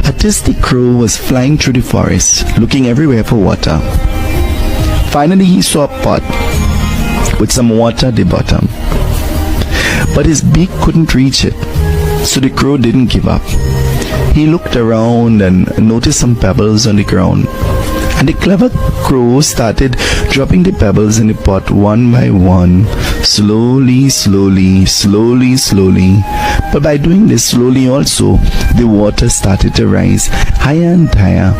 A thirsty crow was flying through the forest, looking everywhere for water. Finally, he saw a pot with some water at the bottom. But his beak couldn't reach it, so the crow didn't give up. He looked around and noticed some pebbles on the ground. And the clever crow started dropping the pebbles in the pot one by one, slowly, slowly, slowly, slowly. But by doing this slowly also, the water started to rise higher and higher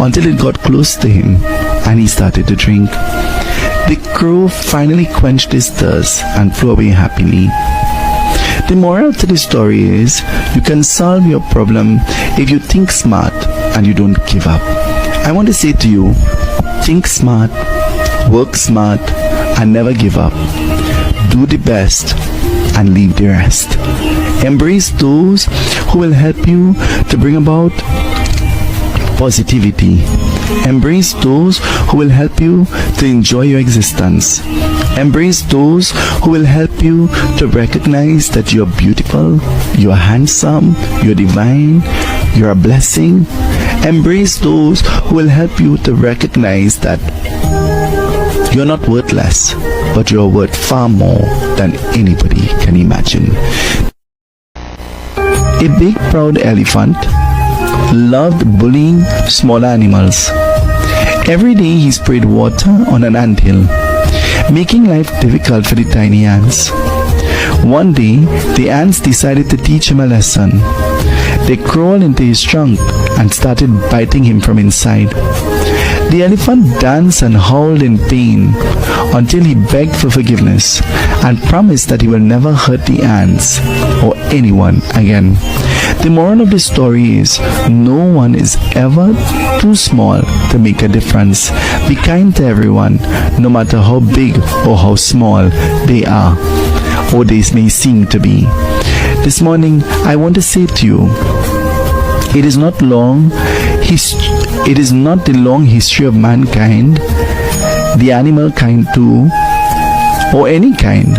until it got close to him and he started to drink. The crow finally quenched his thirst and flew away happily. The moral to the story is, you can solve your problem if you think smart and you don't give up. I want to say to you, think smart, work smart, and never give up. Do the best and leave the rest. Embrace those who will help you to bring about positivity. Embrace those who will help you to enjoy your existence. Embrace those who will help you to recognize that you're beautiful, you're handsome, you're divine, you're a blessing. Embrace those who will help you to recognize that you're not worthless, but you're worth far more than anybody can imagine. A big proud elephant loved bullying smaller animals. Every day he sprayed water on an anthill, making life difficult for the tiny ants. One day, the ants decided to teach him a lesson. They crawled into his trunk and started biting him from inside. The elephant danced and howled in pain until he begged for forgiveness and promised that he will never hurt the ants or anyone again. The moral of the story is, no one is ever too small to make a difference. Be kind to everyone, no matter how big or how small they are, or they may seem to be. This morning, I want to say to you, it is not the long history of mankind, the animal kind too, or any kind.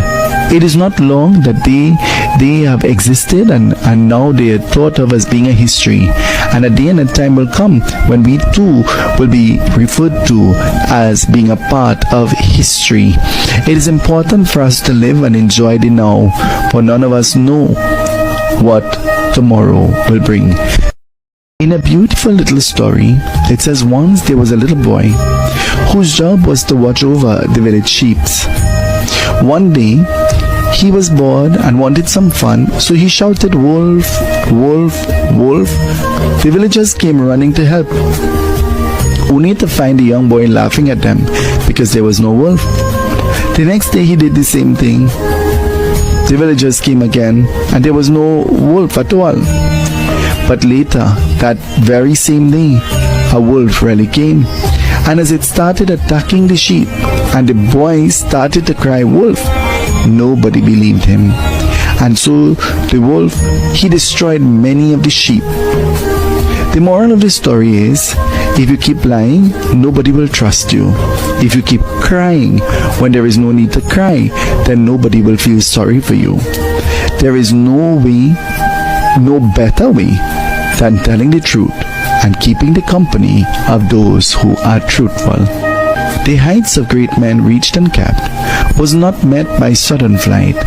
It is not long that they have existed and now they are thought of as being a history. And a day and a time will come when we too will be referred to as being a part of history. It is important for us to live and enjoy the now, for none of us know what tomorrow will bring. In a beautiful little story, it says once there was a little boy whose job was to watch over the village sheep. One day, he was bored and wanted some fun, so he shouted, "Wolf, wolf, wolf." The villagers came running to help, only to find the young boy laughing at them because there was no wolf. The next day he did the same thing. The villagers came again and there was no wolf at all. But later, that very same day, a wolf really came. And as it started attacking the sheep and the boy started to cry, "Wolf," nobody believed him. And so the wolf, he destroyed many of the sheep. The moral of the story is, if you keep lying, nobody will trust you. If you keep crying when there is no need to cry, then nobody will feel sorry for you. There is no better way than telling the truth and keeping the company of those who are truthful. The heights of great men reached and kept was not met by sudden flight,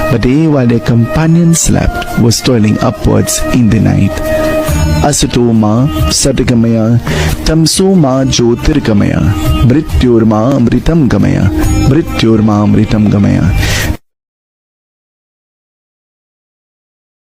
but they, while their companions slept, was toiling upwards in the night. Asatoma Satagamaya Tamsoma Jyotirgamaya Mrityurma Amritam Gamaya Mrityurma Amritam Gamaya.